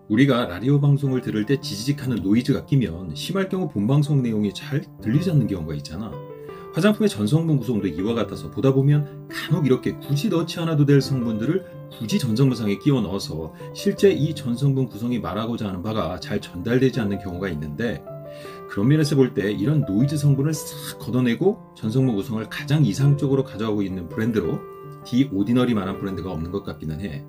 우리가 라디오 방송을 들을 때 지지직하는 노이즈가 끼면 심할 경우 본방송 내용이 잘 들리지 않는 경우가 있잖아. 화장품의 전성분 구성도 이와 같아서 보다 보면 간혹 이렇게 굳이 넣지 않아도 될 성분들을 굳이 전성분상에 끼워 넣어서 실제 이 전성분 구성이 말하고자 하는 바가 잘 전달되지 않는 경우가 있는데, 그런 면에서 볼 때 이런 노이즈 성분을 싹 걷어내고 전성분 구성을 가장 이상적으로 가져가고 있는 브랜드로 디 오디너리만한 브랜드가 없는 것 같기는 해.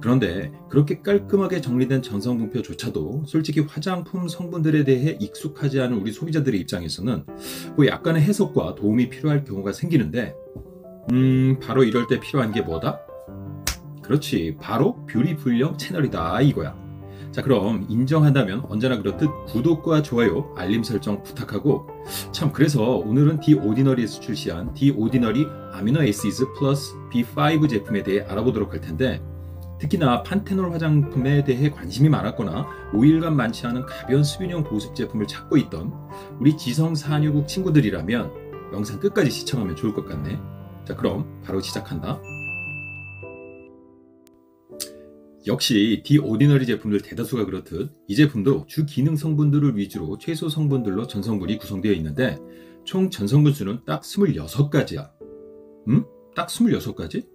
그런데 그렇게 깔끔하게 정리된 전성분표조차도 솔직히 화장품 성분들에 대해 익숙하지 않은 우리 소비자들의 입장에서는 뭐 약간의 해석과 도움이 필요할 경우가 생기는데, 바로 이럴 때 필요한 게 뭐다? 그렇지, 바로 뷰티풀령 채널이다 이거야. 자, 그럼 인정한다면 언제나 그렇듯 구독과 좋아요, 알림 설정 부탁하고, 참 그래서 오늘은 디 오디너리에서 출시한 디 오디너리 아미노 에시드 플러스 B5 제품에 대해 알아보도록 할 텐데, 특히나 판테놀 화장품에 대해 관심이 많았거나 오일감 많지 않은 가벼운 수분형 보습 제품을 찾고 있던 우리 지성469 친구들이라면 영상 끝까지 시청하면 좋을 것 같네. 자, 그럼 바로 시작한다. 역시 디 오디너리 제품들 대다수가 그렇듯 이 제품도 주 기능 성분들을 위주로 최소 성분들로 전성분이 구성되어 있는데, 총 전성분 수는 딱 26가지야. 딱 26가지?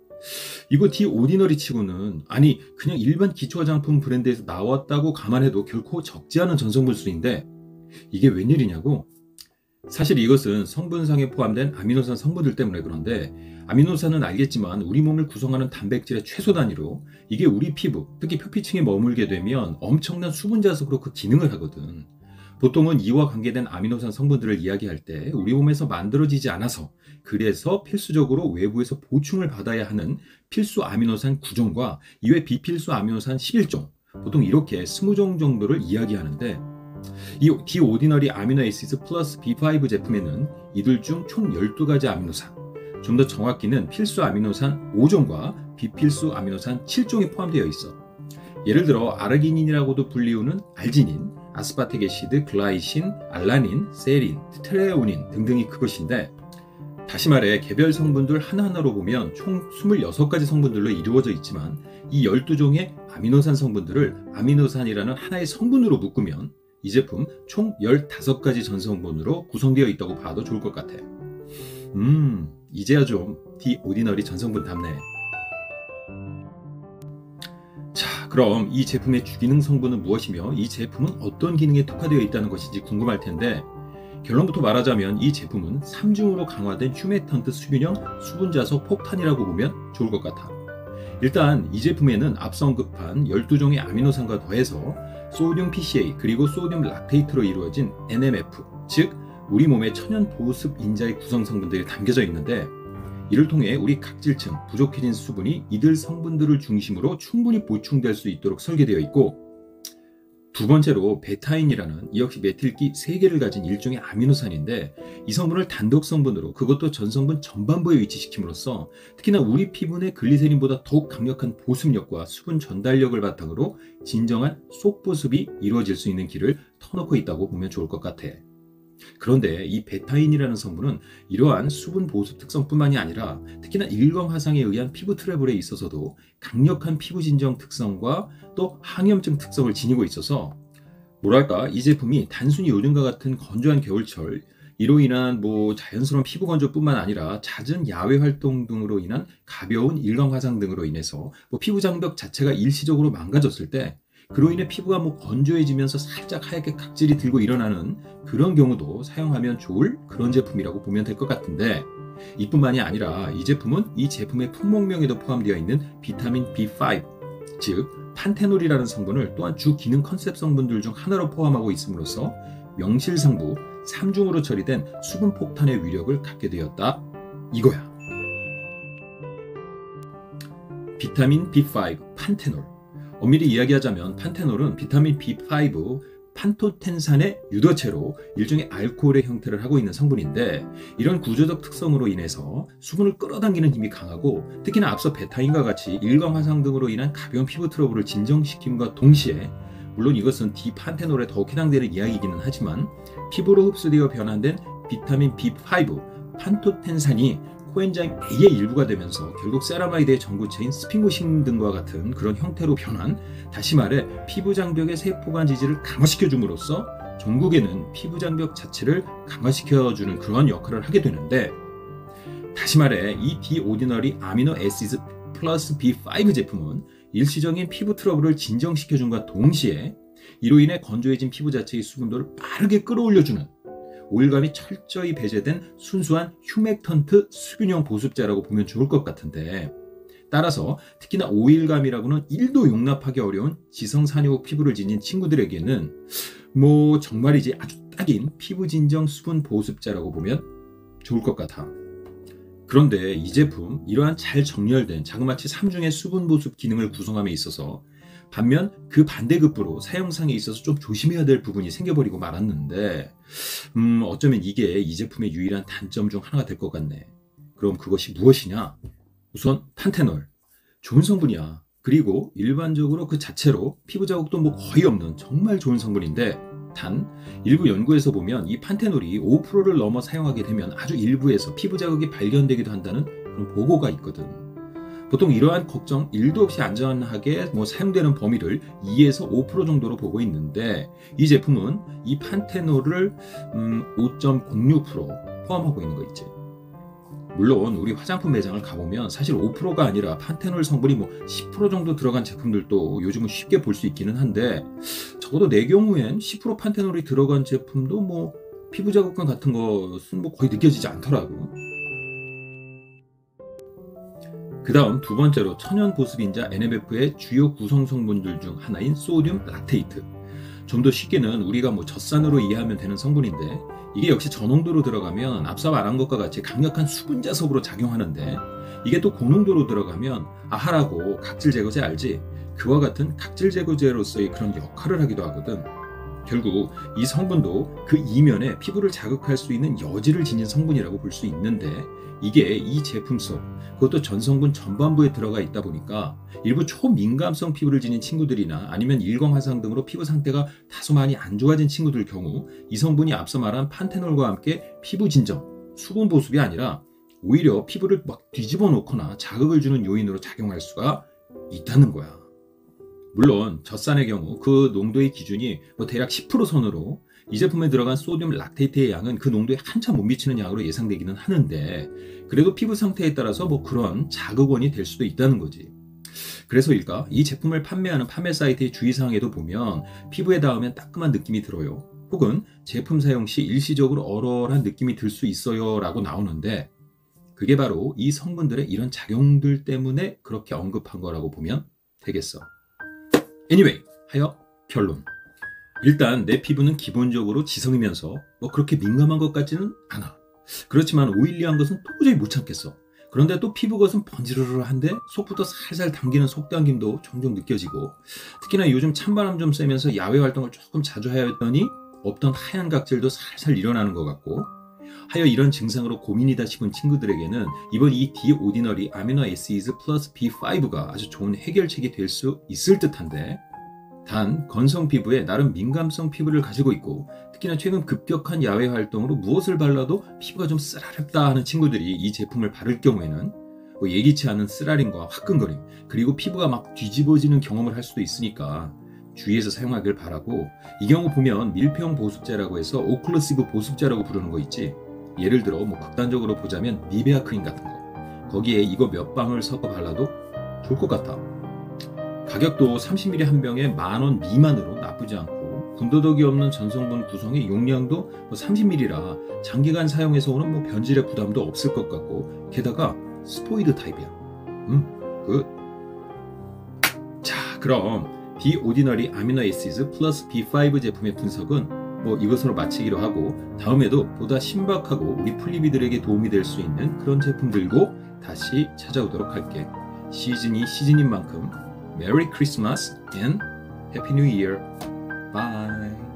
이거 디 오디너리 치고는, 아니 그냥 일반 기초 화장품 브랜드에서 나왔다고 감안해도 결코 적지 않은 전성분 수인데 이게 웬일이냐고? 사실 이것은 성분상에 포함된 아미노산 성분들 때문에 그런데, 아미노산은 알겠지만 우리 몸을 구성하는 단백질의 최소 단위로 이게 우리 피부, 특히 표피층에 머물게 되면 엄청난 수분 자석으로 그 기능을 하거든. 보통은 이와 관계된 아미노산 성분들을 이야기할 때 우리 몸에서 만들어지지 않아서, 그래서 필수적으로 외부에서 보충을 받아야 하는 필수 아미노산 9종과 이외 비필수 아미노산 11종, 보통 이렇게 20종 정도를 이야기하는데, 이 디 오디너리 아미노 에시드 플러스 B5 제품에는 이들 중 총 12가지 아미노산, 좀 더 정확히는 필수 아미노산 5종과 비필수 아미노산 7종이 포함되어 있어. 예를 들어 아르기닌이라고도 불리우는 알지닌, 아스파티게시드, 글라이신, 알라닌, 세린, 트레오닌 등등이 그것인데, 다시 말해 개별 성분들 하나하나로 보면 총 26가지 성분들로 이루어져 있지만, 이 12종의 아미노산 성분들을 아미노산이라는 하나의 성분으로 묶으면 이 제품 총 15가지 전성분으로 구성되어 있다고 봐도 좋을 것 같아. 이제야 좀 디 오디너리 전성분답네. 자, 그럼 이 제품의 주기능 성분은 무엇이며 이 제품은 어떤 기능에 특화되어 있다는 것인지 궁금할 텐데, 결론부터 말하자면 이 제품은 3중으로 강화된 휴메턴트 수균형 수분자석 폭탄이라고 보면 좋을 것 같아. 일단 이 제품에는 앞서 언급한 12종의 아미노산과 더해서 소듐 PCA 그리고 소듐 락테이트로 이루어진 NMF, 즉 우리 몸의 천연 보습 인자의 구성 성분들이 담겨져 있는데, 이를 통해 우리 각질층, 부족해진 수분이 이들 성분들을 중심으로 충분히 보충될 수 있도록 설계되어 있고, 두 번째로 베타인이라는 이 역시 메틸기 3개를 가진 일종의 아미노산인데, 이 성분을 단독 성분으로, 그것도 전성분 전반부에 위치시킴으로써 특히나 우리 피부 내 글리세린보다 더욱 강력한 보습력과 수분 전달력을 바탕으로 진정한 속보습이 이루어질 수 있는 길을 터놓고 있다고 보면 좋을 것 같아. 그런데 이 베타인이라는 성분은 이러한 수분 보습 특성뿐만이 아니라 특히나 일광 화상에 의한 피부 트러블에 있어서도 강력한 피부 진정 특성과 또 항염증 특성을 지니고 있어서, 뭐랄까, 이 제품이 단순히 요즘과 같은 건조한 겨울철 이로 인한 자연스러운 피부 건조뿐만 아니라 잦은 야외 활동 등으로 인한 가벼운 일광 화상 등으로 인해서 피부 장벽 자체가 일시적으로 망가졌을 때, 그로 인해 피부가 건조해지면서 살짝 하얗게 각질이 들고 일어나는 그런 경우도 사용하면 좋을 그런 제품이라고 보면 될 것 같은데, 이뿐만이 아니라 이 제품은 이 제품의 품목명에도 포함되어 있는 비타민 B5, 즉 판테놀이라는 성분을 또한 주 기능 컨셉 성분들 중 하나로 포함하고 있음으로써 명실상부 3중으로 처리된 수분 폭탄의 위력을 갖게 되었다 이거야. 비타민 B5, 판테놀. 엄밀히 이야기하자면 판테놀은 비타민 B5 판토텐산의 유도체로 일종의 알코올의 형태를 하고 있는 성분인데, 이런 구조적 특성으로 인해서 수분을 끌어당기는 힘이 강하고, 특히나 앞서 베타인과 같이 일광 화상 등으로 인한 가벼운 피부 트러블을 진정시킴과 동시에, 물론 이것은 디판테놀에 더욱 해당되는 이야기이기는 하지만, 피부로 흡수되어 변환된 비타민 B5 판토텐산이 코엔자임 A의 일부가 되면서 결국 세라마이드의 전구체인 스핑고싱 등과 같은 그런 형태로 변한, 다시 말해 피부 장벽의 세포간 지지를 강화시켜 줌으로써 종국에는 피부 장벽 자체를 강화시켜주는 그런 역할을 하게 되는데, 다시 말해 이 디오디너리 아미노 애시드 플러스 B5 제품은 일시적인 피부 트러블을 진정시켜준과 동시에 이로 인해 건조해진 피부 자체의 수분도를 빠르게 끌어올려주는 오일감이 철저히 배제된 순수한 휴맥턴트 수분형 보습제라고 보면 좋을 것 같은데, 따라서 특히나 오일감이라고는 1도 용납하기 어려운 지성산유국 피부를 지닌 친구들에게는 뭐 정말이지 아주 딱인 피부 진정 수분 보습제라고 보면 좋을 것 같아. 그런데 이 제품, 이러한 잘 정렬된 자그마치 3중의 수분 보습 기능을 구성함에 있어서 반면 그 반대급부로 사용상에 있어서 좀 조심해야 될 부분이 생겨버리고 말았는데, 어쩌면 이게 이 제품의 유일한 단점 중 하나가 될 것 같네. 그럼 그것이 무엇이냐? 우선 판테놀, 좋은 성분이야. 그리고 일반적으로 그 자체로 피부 자국도 뭐 거의 없는 정말 좋은 성분인데, 단 일부 연구에서 보면 이 판테놀이 5%를 넘어 사용하게 되면 아주 일부에서 피부 자국이 발견되기도 한다는 그런 보고가 있거든. 보통 이러한 걱정 1도 없이 안전하게 사용되는 범위를 2에서 5% 정도로 보고 있는데, 이 제품은 이 판테놀을 5.06% 포함하고 있는 거 있지. 물론 우리 화장품 매장을 가보면 사실 5%가 아니라 판테놀 성분이 10% 정도 들어간 제품들도 요즘은 쉽게 볼 수 있기는 한데, 적어도 내 경우엔 10% 판테놀이 들어간 제품도 피부 자극감 같은 것은 거의 느껴지지 않더라고. 그 다음 두 번째로 천연 보습인자 NMF의 주요 구성 성분들 중 하나인 소듐 락테이트. 좀 더 쉽게는 우리가 젖산으로 이해하면 되는 성분인데, 이게 역시 저농도로 들어가면 앞서 말한 것과 같이 강력한 수분 자석으로 작용하는데, 이게 또 고농도로 들어가면 아하라고 각질 제거제 알지? 그와 같은 각질 제거제로서의 그런 역할을 하기도 하거든. 결국 이 성분도 그 이면에 피부를 자극할 수 있는 여지를 지닌 성분이라고 볼 수 있는데, 이게 이 제품 속, 그것도 전성분 전반부에 들어가 있다 보니까 일부 초민감성 피부를 지닌 친구들이나 아니면 일광화상 등으로 피부 상태가 다소 많이 안 좋아진 친구들 경우 이 성분이 앞서 말한 판테놀과 함께 피부 진정, 수분 보습이 아니라 오히려 피부를 뒤집어 놓거나 자극을 주는 요인으로 작용할 수가 있다는 거야. 물론 젖산의 경우 그 농도의 기준이 대략 10% 선으로 이 제품에 들어간 소듐 락테이트의 양은 그 농도에 한참 못 미치는 양으로 예상되기는 하는데, 그래도 피부 상태에 따라서 그런 자극원이 될 수도 있다는 거지. 그래서일까? 이 제품을 판매하는 판매 사이트의 주의사항에도 보면 피부에 닿으면 따끔한 느낌이 들어요. 혹은 제품 사용 시 일시적으로 얼얼한 느낌이 들 수 있어요 라고 나오는데, 그게 바로 이 성분들의 이런 작용들 때문에 그렇게 언급한 거라고 보면 되겠어. Anyway, 하여 결론. 일단 내 피부는 기본적으로 지성이면서 그렇게 민감한 것 같지는 않아. 그렇지만 오일리한 것은 도저히 못 참겠어. 그런데 또 피부 겉은 번지르르한데 속부터 살살 당기는 속당김도 종종 느껴지고, 특히나 요즘 찬바람 좀 쐬면서 야외 활동을 조금 자주 해야 했더니 없던 하얀 각질도 살살 일어나는 것 같고, 하여 이런 증상으로 고민이다 싶은 친구들에게는 이번 이 디오디너리 아미노 애시드 플러스 B5가 아주 좋은 해결책이 될 수 있을 듯한데, 단 건성 피부에 나름 민감성 피부를 가지고 있고, 특히나 최근 급격한 야외 활동으로 무엇을 발라도 피부가 좀 쓰라렵다 하는 친구들이 이 제품을 바를 경우에는 예기치 않은 쓰라림과 화끈거림, 그리고 피부가 뒤집어지는 경험을 할 수도 있으니까 주의해서 사용하길 바라고, 이 경우 보면 밀폐형 보습제라고 해서 오클루시브 보습제라고 부르는 거 있지. 예를 들어 극단적으로 보자면 니베아 크림 같은 거, 거기에 이거 몇 방울 섞어 발라도 좋을 것 같아. 가격도 30ml 한 병에 10,000원 미만으로 나쁘지 않고, 군더더기 없는 전성분 구성의 용량도 30ml라 장기간 사용해서 오는 변질의 부담도 없을 것 같고, 게다가 스포이드 타입이야. 굿. 자, 그럼 디오디너리 아미노 애시드 플러스 B5 제품의 분석은 이것으로 마치기로 하고, 다음에도 보다 신박하고 우리 풀리비들에게 도움이 될 수 있는 그런 제품 들고 다시 찾아오도록 할게. 시즌이 시즌인 만큼 메리 크리스마스 and 해피 뉴 이어. 바이.